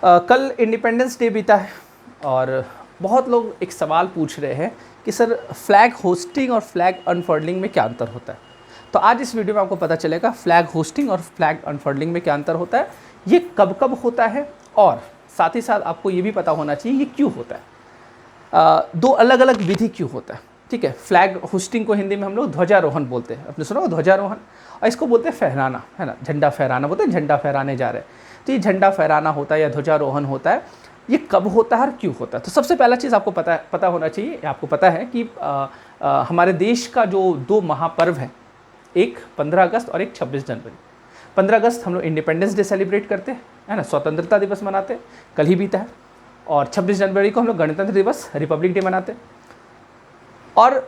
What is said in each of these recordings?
कल independence day बीता है और बहुत लोग एक सवाल पूछ रहे हैं कि सर फ्लैग होस्टिंग और फ्लैग अनफर्लिंग में क्या अंतर होता है। तो आज इस वीडियो में आपको पता चलेगा फ्लैग होस्टिंग और फ्लैग अनफर्लिंग में क्या अंतर होता है, ये कब कब होता है और साथ ही साथ आपको ये भी पता होना चाहिए ये क्यों होता है। दो अलग अलग विधि क्यों होता है, ठीक है। फ्लैग होस्टिंग को हिंदी में हम लोग ध्वजारोहण बोलते हैं, आपने सुना हो ध्वजारोहण, और इसको बोलते हैं फहराना, है ना, झंडा फहराना बोलते हैं, झंडा फहराने जा रहे हैं। तो ये झंडा फहराना होता है या ध्वजारोहण होता है, ये कब होता है और क्यों होता है। तो सबसे पहला चीज़ आपको पता होना चाहिए, आपको पता है कि हमारे देश का जो दो महापर्व है, एक 15 अगस्त और एक 26 जनवरी। 15 अगस्त हम लोग इंडिपेंडेंस डे सेलिब्रेट करते हैं, है ना, स्वतंत्रता दिवस मनाते हैं, कल ही बीता है। और 26 जनवरी को हम लोग गणतंत्र दिवस, रिपब्लिक डे मनाते हैं। और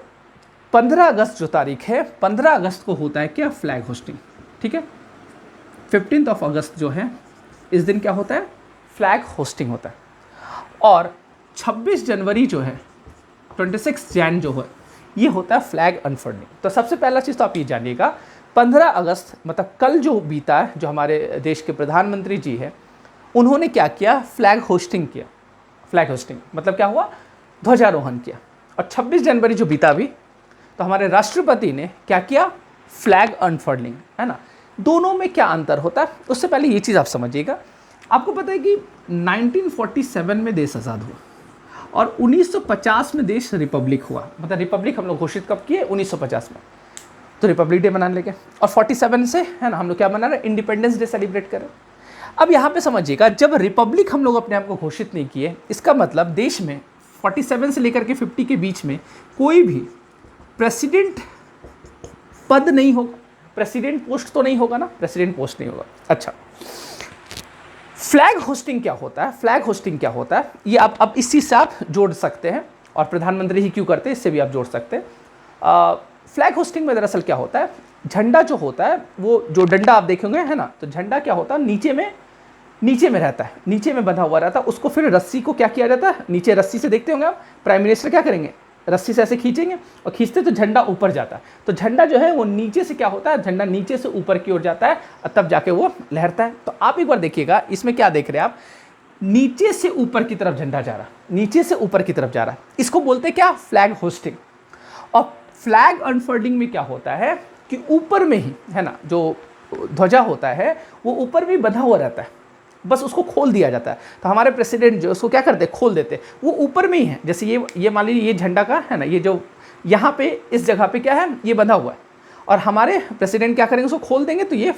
15 अगस्त जो तारीख है, 15 अगस्त को होता है क्या, फ्लैग होस्टिंग, ठीक है। 15 अगस्त जो है, इस दिन क्या होता है, फ्लैग होस्टिंग होता है। और 26 जनवरी जो है, 26 जैन जो है, ये होता है फ्लैग अनफर्लिंग। तो सबसे पहला चीज़ तो आप ये जानिएगा, 15 अगस्त मतलब कल जो बीता है, जो हमारे देश के प्रधानमंत्री जी हैं, उन्होंने क्या किया, फ्लैग होस्टिंग किया। फ्लैग होस्टिंग मतलब क्या हुआ, ध्वजारोहण किया। और 26 जनवरी जो बीता अभी, तो हमारे राष्ट्रपति ने क्या किया, फ्लैग अनफर्लिंग, है ना। दोनों में क्या अंतर होता है, उससे पहले ये चीज़ आप समझिएगा। आपको पता है कि 1947 में देश आज़ाद हुआ और 1950 में देश रिपब्लिक हुआ। मतलब रिपब्लिक हम लोग घोषित कब किए, 1950 में। तो रिपब्लिक डे मनाने लगे और 47 से, है ना, हम लोग क्या मना रहे हैं, इंडिपेंडेंस डे सेलिब्रेट करें। अब यहाँ पे समझिएगा, जब रिपब्लिक हम लोग अपने आप को घोषित नहीं किए, इसका मतलब देश में 47 से लेकर के 50 के बीच में कोई भी प्रेसिडेंट पद नहीं होगा, प्रेसिडेंट पोस्ट तो नहीं होगा ना, प्रेसिडेंट पोस्ट नहीं होगा। अच्छा, फ्लैग होस्टिंग क्या होता है, फ्लैग होस्टिंग क्या होता है, ये आप अब इसी से आप जोड़ सकते हैं, और प्रधानमंत्री ही क्यों करते हैं इससे भी आप जोड़ सकते हैं। फ्लैग होस्टिंग में दरअसल क्या होता है, झंडा जो होता है, वो जो डंडा आप देखेंगे, है ना, तो झंडा क्या होता है, नीचे में रहता है, नीचे में बंधा हुआ रहता है। उसको फिर रस्सी को क्या किया जाता है, नीचे रस्सी से, देखते होंगे आप, प्राइम मिनिस्टर क्या करेंगे, रस्सी से ऐसे खींचेंगे और खींचते तो झंडा ऊपर जाता है। तो झंडा जो है वो नीचे से क्या होता है, झंडा नीचे से ऊपर की ओर जाता है और तब जाके वो लहरता है। तो आप एक बार देखिएगा, इसमें क्या देख रहे हैं आप, नीचे से ऊपर की तरफ झंडा जा रहा है, नीचे से ऊपर की तरफ जा रहा है, इसको बोलते हैं क्या, फ्लैग होस्टिंग। और फ्लैग अनफोल्डिंग में क्या होता है कि ऊपर में ही, है ना, जो ध्वजा होता है वो ऊपर में बंधा हुआ रहता है, बस उसको खोल दिया जाता है। तो हमारे प्रेसिडेंट जो उसको क्या करते हैं, खोल देते हैं, वो ऊपर में ही है। जैसे ये मान लीजिए ये झंडा का, है ना, ये जो यहाँ पे इस जगह पे क्या है, ये बंधा हुआ है, और हमारे प्रेसिडेंट क्या करेंगे, उसको खोल देंगे तो ये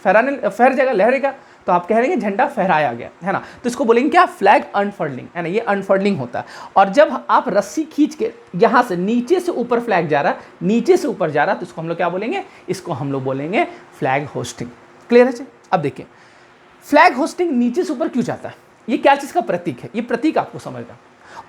फहर जाएगा, लहरेगा, तो आप कह रहे हैं झंडा फहराया गया, है ना। तो इसको बोलेंगे क्या, फ्लैग अनफर्लिंग, है ना, ये अनफर्लिंग होता है। और जब आप रस्सी खींच के यहाँ से नीचे से ऊपर फ्लैग जा रहा है, नीचे से ऊपर जा रहा है, तो इसको हम लोग क्या बोलेंगे, इसको हम लोग बोलेंगे फ्लैग होस्टिंग। क्लियर है। अब देखिए, फ्लैग होस्टिंग नीचे से ऊपर क्यों जाता है, ये क्या चीज़ का प्रतीक है, ये प्रतीक आपको समझना।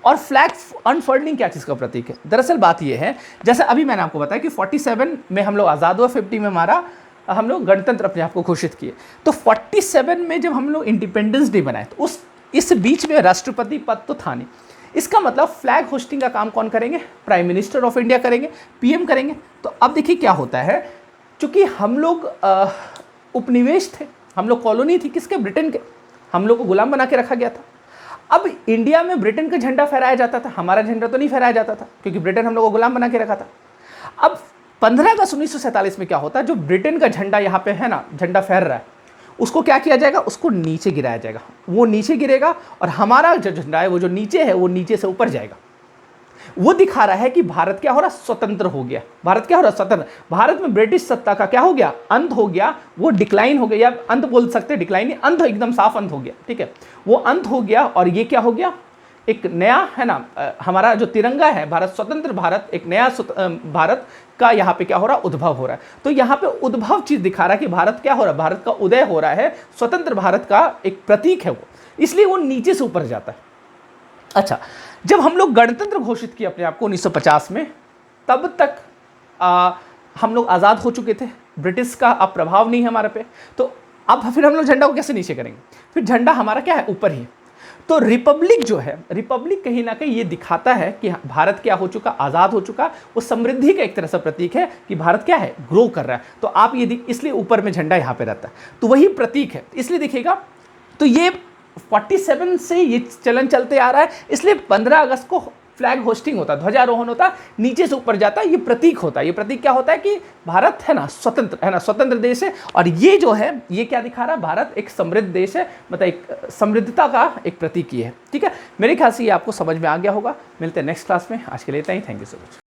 और फ्लैग अनफोल्डिंग क्या चीज़ का प्रतीक है, दरअसल बात ये है, जैसे अभी मैंने आपको बताया कि 47 में हम लोग आज़ाद हुआ, 50 में हमारा हम लोग गणतंत्र अपने आप को घोषित किए। तो 47 में जब हम लोग इंडिपेंडेंस डे बनाए, तो इस बीच में राष्ट्रपति पद तो था नहीं। इसका मतलब फ्लैग होस्टिंग का काम कौन करेंगे, प्राइम मिनिस्टर ऑफ इंडिया करेंगे, पीएम करेंगे। तो अब देखिए क्या होता है, चूंकि हम लोग उपनिवेश थे, हम लोग कॉलोनी थी किसके, ब्रिटेन के, हम लोग को गुलाम बना के रखा गया था। अब इंडिया में ब्रिटेन का झंडा फहराया जाता था, हमारा झंडा तो नहीं फहराया जाता था, क्योंकि ब्रिटेन हम लोग को गुलाम बना के रखा था। अब 15 अगस्त 1947 में क्या होता है, जो ब्रिटेन का झंडा यहाँ पे है ना, झंडा फहर रहा है, उसको क्या किया जाएगा, उसको नीचे गिराया जाएगा, वो नीचे गिरेगा, और हमारा जो झंडा है वो जो नीचे है वो नीचे से ऊपर जाएगा। वो दिखा रहा है कि भारत क्या हो रहा, स्वतंत्र हो गया, भारत क्या हो रहा, स्वतंत्र। भारत में ब्रिटिश सत्ता का क्या हो गया, अंत हो गया, वो डिक्लाइन हो गया, या अंत बोल सकते हैं, डिक्लाइन नहीं, अंत, एकदम साफ अंत हो गया, ठीक है, वो अंत हो गया। और ये क्या हो गया, एक नया, है ना, हमारा जो तिरंगा है, भारत स्वतंत्र भारत, एक नया भारत का यहाँ पे क्या हो रहा, उद्भव हो रहा है। तो यहाँ पे उद्भव चीज दिखा रहा है कि भारत क्या हो रहा है, भारत का उदय हो रहा है, स्वतंत्र भारत का एक प्रतीक है वो, इसलिए वो नीचे से ऊपर जाता है। अच्छा, जब हम लोग गणतंत्र घोषित किए अपने आप को 1950 में, तब तक हम लोग आज़ाद हो चुके थे, ब्रिटिश का अब प्रभाव नहीं है हमारे पे। तो अब फिर हम लोग झंडा को कैसे नीचे करेंगे, फिर झंडा हमारा क्या है, ऊपर ही। तो रिपब्लिक जो है, रिपब्लिक कहीं ना कहीं ये दिखाता है कि भारत क्या हो चुका, आज़ाद हो चुका, वो समृद्धि का एक तरह से प्रतीक है कि भारत क्या है, ग्रो कर रहा है। तो आप ये इसलिए ऊपर में झंडा यहाँ पे रहता है, तो वही प्रतीक है, इसलिए देखिएगा। तो ये 47 से ये चलन चलते आ रहा है, इसलिए 15 अगस्त को फ्लैग होस्टिंग होता है, ध्वजारोहण होता है, नीचे से ऊपर जाता है, ये प्रतीक होता है। ये प्रतीक क्या होता है कि भारत है ना स्वतंत्र है ना, स्वतंत्र देश है। और ये जो है ये क्या दिखा रहा है, भारत एक समृद्ध देश है, मतलब एक समृद्धता का एक प्रतीक ये है। ठीक है, मेरे ख्याल से ये आपको समझ में आ गया होगा। मिलते हैं नेक्स्ट क्लास में, आज के लिए इतना ही। Thank you so much.